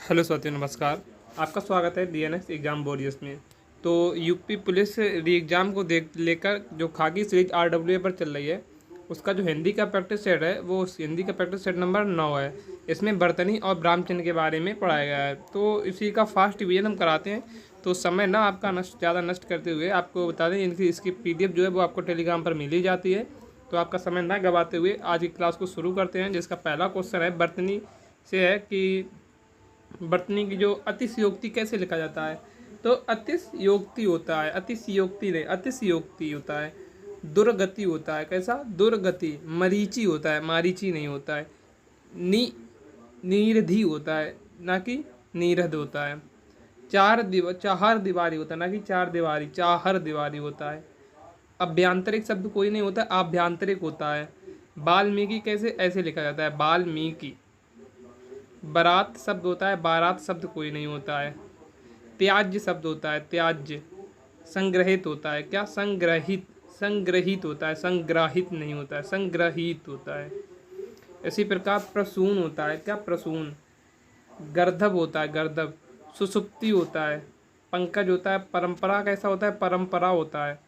Hello साथियों, नमस्कार। आपका स्वागत है डीएनएस एग्ज़ाम वॉरियर्स में। तो यूपी पुलिस री एग्ज़ाम को देख लेकर जो खाकी सीरीज आरडब्ल्यूए पर चल रही है, उसका जो हिंदी का प्रैक्टिस सेट है वो हिंदी का प्रैक्टिस सेट नंबर 9 है। इसमें बर्तनी और ब्राह्म चिन्ह के बारे में पढ़ाया गया है। तो इसी का फास्ट रिवीजन हम कराते हैं। तो समय ना आपका ज़्यादा नष्ट करते हुए आपको बता दें, इनकी इसकी PDF जो है वो आपको टेलीग्राम पर मिल ही जाती है। तो आपका समय ना गवाते हुए आज की क्लास को शुरू करते हैं, जिसका पहला क्वेश्चन है बर्तनी से है कि बर्तनी की जो अतिशयोक्ति कैसे लिखा जाता है। तो अतिशयोक्ति होता है, अतिशयोक्ति नहीं, अतिशयोक्ति होता है दुर्गति होता है। कैसा? दुर्गति। मरीची होता है, मारीची नहीं होता है। नीरधि होता है, ना कि नीरद होता है। चार दीवारी होता है, ना कि चार दीवारी, चाहर दीवारी होता है। अभ्यांतरिक शब्द कोई नहीं होता, आभ्यांतरिक होता है। वाल्मीकि कैसे ऐसे लिखा जाता है, वाल्मीकि। बारात शब्द होता है, बारात शब्द कोई नहीं होता है। त्याज्य शब्द होता है, त्याज्य। संग्रहित होता है, क्या? संग्रहित। संग्रहित होता है, संग्राहित नहीं होता है, संग्रहित होता है। इसी प्रकार प्रसून होता है, क्या? प्रसून। गर्दभ होता है, गर्दभ। सुसुप्ति होता है। पंकज होता है। परंपरा कैसा होता है? परंपरा होता है।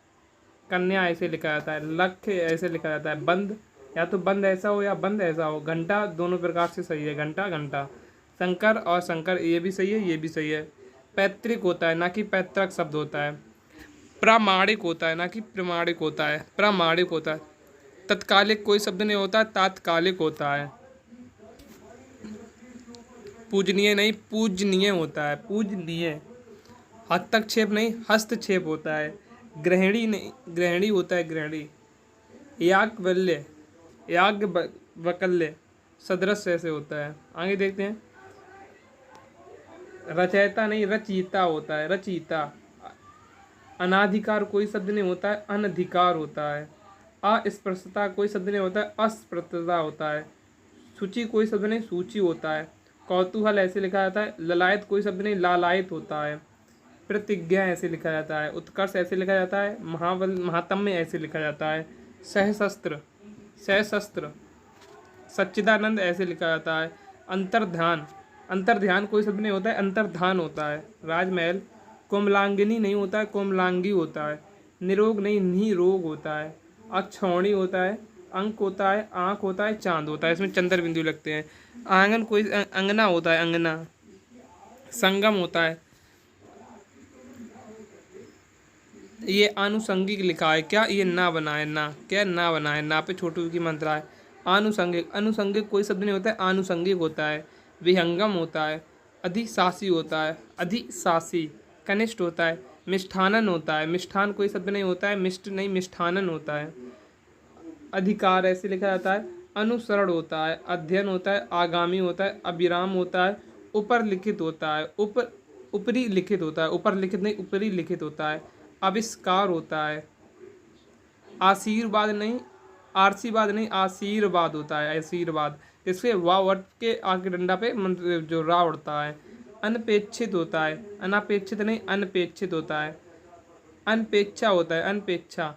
कन्या ऐसे लिखा जाता है। लक्ष्य ऐसे लिखा जाता है। बंद, या तो बंद ऐसा हो या बंद ऐसा हो। घंटा दोनों प्रकार से सही है, घंटा घंटा। शंकर और शंकर, ये भी सही है, ये भी सही है। पैतृक होता है, ना कि पैतृक शब्द होता है। प्रामाणिक होता है, ना कि प्रमाणिक होता है, प्रामाणिक होता है। तत्कालिक कोई शब्द नहीं होता, तात्कालिक होता है। पूजनीय नहीं, पूजनीय होता है, पूजनीय। हस्तक्षेप नहीं, हस्तक्षेप होता है। गृहिणी नहीं, गृहिणी होता है, गृहिणी। याज्ञवल्ल्य, याज्ञवल्क्य सदृश ऐसे होता है। आगे देखते हैं। रचयिता नहीं, रचयिता होता है, रचयिता। अनाधिकार कोई शब्द नहीं होता है, अनधिकार होता है। अस्पृश्यता कोई शब्द नहीं होता है, अस्पृश्यता होता है। सूची कोई शब्द नहीं, सूची होता है। कौतूहल ऐसे लिखा जाता है। ललायत कोई शब्द नहीं, लालायत होता है। प्रतिज्ञा ऐसे लिखा जाता है। उत्कर्ष ऐसे लिखा जाता है। महात्म्य ऐसे लिखा जाता है। सहशस्त्र, सहशस्त्र। सच्चिदानंद ऐसे लिखा जाता है। अंतर्ध्यान, अंतर्ध्यान कोई शब्द नहीं होता है, अंतर्धान होता है। राजमहल। कोमलांगिनी नहीं होता है, कोमलांगी होता है। निरोग नहीं, निरोग होता है। अक्षौणी होता है। अंक होता है, आँख होता है, चांद होता है, इसमें चंद्र बिंदु लगते हैं। आंगन कोई अंगना होता है, अंगना। संगम होता है। ये आनुषंगिक लिखा है, क्या? ये ना बना है, ना। क्या? ना बना है, ना पे छोटू की मात्रा है। आनुषंगिक, अनुषंगिक कोई शब्द नहीं होता है, आनुषंगिक होता है। विहंगम होता है। अधिशासी होता है, अधिशासी। कनिष्ठ होता है। मिष्ठानन होता है, मिष्ठान कोई शब्द नहीं होता है, मिष्ट नहीं, मिष्ठानन होता है। अधिकार ऐसे लिखा जाता है। अनुसरण होता है। अध्ययन होता है। आगामी होता है। अविराम होता है। ऊपर लिखित होता है। ऊपरी लिखित होता है, ऊपर लिखित नहीं, ऊपरी लिखित होता है। आविष्कार होता है। आशीर्वाद नहीं, आशीर्वाद नहीं, आशीर्वाद होता है, आशीर्वाद। इसके वाव के आगे डंडा पे जो रा उड़ता है। अनपेक्षित होता है। अनापेक्षित नहीं, अनपेक्षित होता है। अनपेक्षा होता है, अनपेक्षा।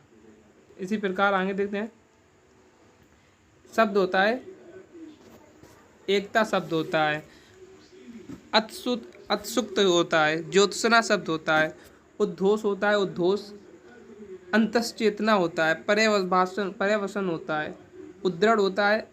इसी प्रकार आगे देखते हैं। शब्द होता है, एकता शब्द होता है। अत्सुक्त होता है। ज्योत्सना शब्द होता है। उद्घोष होता है, उद्घोष। अंतश्चेतना होता है। पर्यवसन होता है। उद्दृढ़ होता है।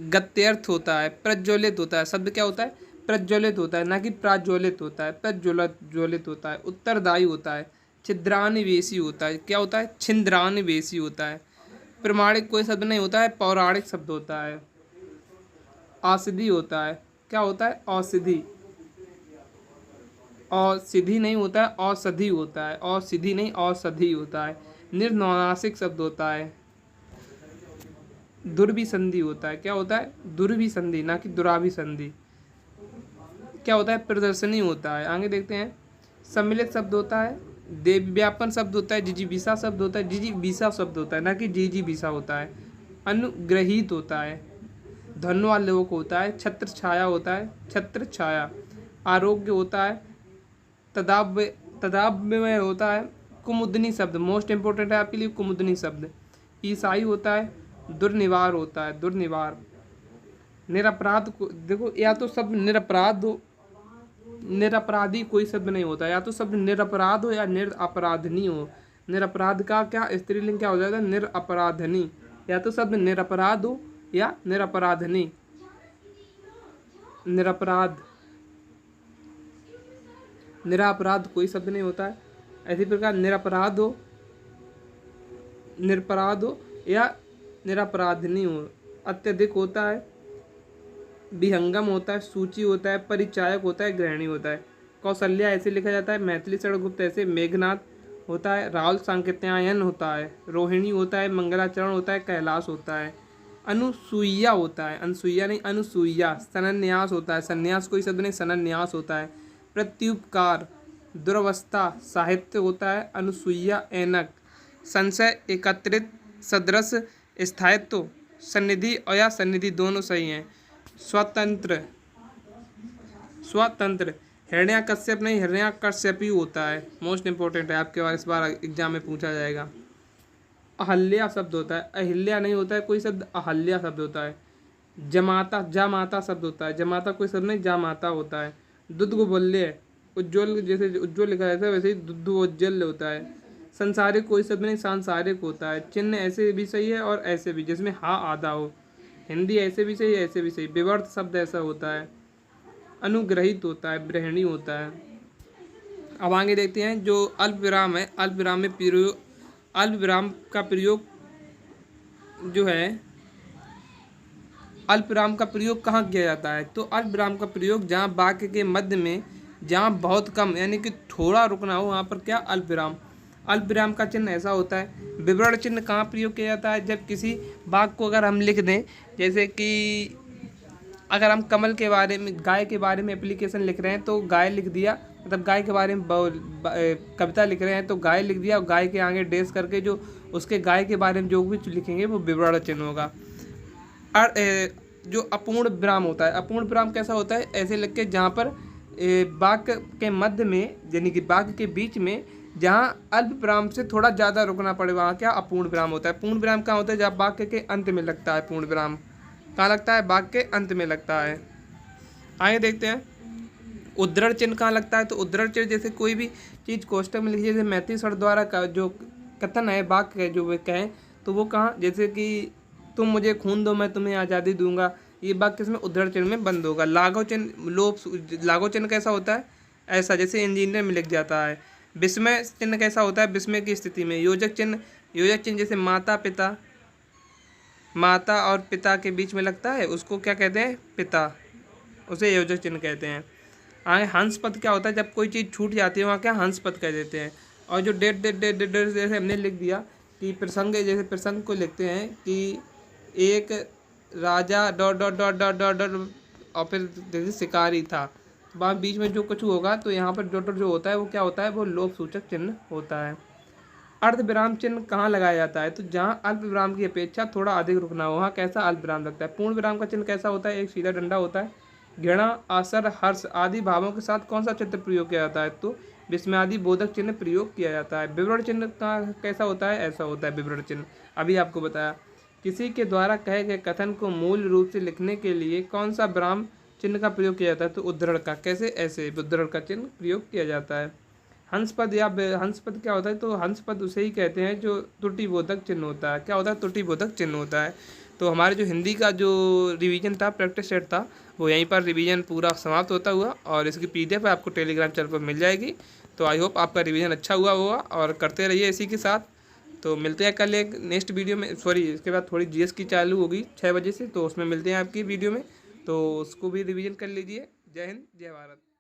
गत्यर्थ होता है। प्रज्वलित होता है। शब्द क्या होता है? प्रज्वलित होता है, ना कि प्राज्वलित होता है, प्रज्वलित होता है। उत्तरदायी होता है। छिद्रानिवेशी होता है, क्या होता है? छिद्रानिवेशी होता है। प्रमाणिक कोई शब्द नहीं होता है, पौराणिक शब्द होता है। औषधि होता है, क्या होता है? औषधि। औषधि नहीं होता है, औषधि होता है। औषधि नहीं, औषधि होता है। निर्नुनासिक शब्द होता है। दुर्भिसंधि होता है, क्या होता है? दुर्भिसंधि, ना कि दुराभिसंधि। क्या होता है? प्रदर्शनी होता है। आगे देखते हैं। सम्मिलित शब्द होता है। देव्यापन शब्द होता है। जिजीविषा शब्द होता है। जिजीविषा शब्द होता है, ना कि जिजीविषा होता है। अनुग्रहित होता है। धन्वालोक होता है। छत्र छाया होता है, छत्र छाया। आरोग्य होता है। तदाव्यय होता है। कुमुदनी शब्द मोस्ट इंपॉर्टेंट है आपके लिए, कुमुदनी शब्द। ईसाई होता है। दुर्निवार होता है, दुर्निवार। निरपराध को देखो, या तो शब्द निरपराध हो, निरपराधी कोई शब्द नहीं होता, या तो शब्द निरपराध हो या निरपराधनी हो। निरपराध का क्या स्त्रीलिंग क्या हो जाएगा, निरपराधनी। या तो शब्द निरपराध हो या निरपराधनी। निरपराध, निरपराध कोई शब्द नहीं होता है। इसी प्रकार निरपराध हो, निरपराध हो या निरपराधनी हो। अत्यधिक होता है, विहंगम होता है, सूची होता है, परिचायक होता है, ग्रहणी होता है। कौशल्या ऐसे लिखा जाता है, मैथिली शरणगुप्त ऐसे, मेघनाथ होता है, राहुल सांकेत्यायन होता है, रोहिणी होता है, मंगलाचरण होता है, कैलाश होता है। अनुसुईया होता है, अनसुईया नहीं अनुसुईया। सनन्यास होता है, संन्यास कोई शब्द नहीं, सनन्यास होता है। प्रत्युपकार, दुरवस्था, साहित्य होता है, अनुसुईया ऐनक। संशय, एकत्रित, सदृश, स्थायित्व, सन्निधि और या सन्निधि दोनों सही हैं। स्वतंत्र, स्वतंत्र, हिरण्याकश्यप नहीं हिरण्याकश्यपी होता है। मोस्ट इंपॉर्टेंट है, आपके बार इस बार एग्जाम में पूछा जाएगा। अहल्या शब्द होता है, अहिल्या नहीं होता है कोई शब्द, अहल्या शब्द होता है। जमाता, जामाता शब्द होता है, जमाता कोई शब्द नहीं, जामाता होता है। दुद्गुबल्य, उज्ज्वल जैसे उज्ज्वल लिखा जाता है वैसे ही दुद्दुज्जल होता है। संसारिक कोई शब्द नहीं, सांसारिक होता है। चिन्ह ऐसे भी सही है और ऐसे भी, जिसमें हा आधा हो। हिंदी ऐसे भी सही है, ऐसे भी सही। विवर्त शब्द ऐसा होता है। अनुग्रहित होता है, ब्रहणी होता है। अब आगे देखते हैं जो अल्प विराम है, अल्प विराम में प्रयोग, अल्प विराम का प्रयोग जो है, अल्प विराम का प्रयोग कहाँ किया जाता है, तो अल्प विराम का प्रयोग जहाँ वाक्य के मध्य में, जहाँ बहुत कम यानी कि थोड़ा रुकना हो, वहाँ पर क्या अल्प विराम। अल्प विराम का चिन्ह ऐसा होता है। विवरण चिन्ह कहाँ प्रयोग किया जाता है, जब किसी वाक्य को अगर हम लिख दें, जैसे कि अगर हम कमल के बारे में, गाय के बारे में एप्लीकेशन लिख रहे हैं तो गाय लिख दिया, मतलब गाय के बारे में कविता लिख रहे हैं तो गाय लिख दिया, और गाय के आगे डेस करके जो उसके गाय के बारे में जो भी लिखेंगे वो विवरण चिन्ह होगा। जो अपूर्ण विराम होता है, अपूर्ण विराम कैसा होता है, ऐसे लिख के जहाँ पर वाक्य के मध्य में यानी कि वाक्य के बीच में जहाँ अल्प विराम से थोड़ा ज़्यादा रुकना पड़े, वहाँ क्या अपूर्ण विराम होता है। पूर्ण विराम कहाँ होता है, जब वाक्य के अंत में लगता है। पूर्ण विराम कहाँ लगता है, वाक्य के अंत में लगता है। आगे देखते हैं उद्धरण चिन्ह कहाँ लगता है, तो उद्धरण चिन्ह जैसे कोई भी चीज़ कोष्टक में लिखी, जैसे मैथिली स्वर द्वारा का जो कथन है, वाक्य जो वे कहें, तो वो कहाँ, जैसे कि तुम मुझे खून दो मैं तुम्हें आज़ादी दूंगा, ये वाक्य इसमें उद्धरण चिन्ह में बंद होगा। लाघव चिन्ह, लोप, लाघव चिन्ह कैसा होता है, ऐसा जैसे इंजीनियर में लिख जाता है। विस्मय चिन्ह कैसा होता है, विस्मय की स्थिति में। योजक चिन्ह, योजक चिन्ह जैसे माता पिता, माता और पिता के बीच में लगता है, उसको क्या कहते हैं, पिता, उसे योजक चिन्ह कहते हैं। आगे हंस पद क्या होता है, जब कोई चीज़ छूट जाती है वहाँ क्या हंस पद कह देते हैं। और जो डेट डेट डेट डेट जैसे हमने लिख दिया कि प्रसंग, जैसे प्रसंग को लिखते हैं कि एक राजा dot dot dot dot dot dot और फिर जैसे शिकारी था, वहाँ बीच में जो कुछ होगा तो यहाँ पर डॉट जो होता है वो क्या होता है, वो लोप सूचक चिन्ह होता है। अर्ध विराम चिन्ह कहाँ लगाया जाता है, तो जहाँ अल्प विराम की अपेक्षा थोड़ा अधिक रुकना हो, वहाँ कैसा अल्प विराम लगता है। पूर्ण विराम का चिन्ह कैसा होता है, एक सीधा डंडा होता है। घृणा, आसर, हर्ष आदि भावों के साथ कौन सा चिन्ह प्रयोग किया जाता है, तो विस्मयादि बोधक चिन्ह प्रयोग किया जाता है। विवरण चिन्ह का कैसा होता है, ऐसा होता है विवरण चिन्ह, अभी आपको बताया। किसी के द्वारा कहे गए कथन को मूल रूप से लिखने के लिए कौन सा विराम चिन्ह का प्रयोग किया जाता है, तो उद्धरण का, कैसे, ऐसे उद्धरण का चिन्ह प्रयोग किया जाता है। हंसपद या हंसपद क्या होता है, तो हंसपद उसे ही कहते हैं जो त्रुटिबोधक चिन्ह होता है। क्या होता है, त्रुटिबोधक चिन्ह होता है। तो हमारे जो हिंदी का जो रिवीजन था, प्रैक्टिस सेट था, वो यहीं पर रिवीजन पूरा समाप्त होता हुआ, और इसकी PDF आपको टेलीग्राम चैनल पर मिल जाएगी। तो आई होप आपका रिवीजन अच्छा हुआ होगा और करते रहिए इसी के साथ। तो मिलते हैं कल एक नेक्स्ट वीडियो में, सॉरी इसके बाद थोड़ी GS की चालू होगी 6 बजे से, तो उसमें मिलते हैं आपकी वीडियो में, तो उसको भी रिवीजन कर लीजिए। जय हिंद, जय भारत।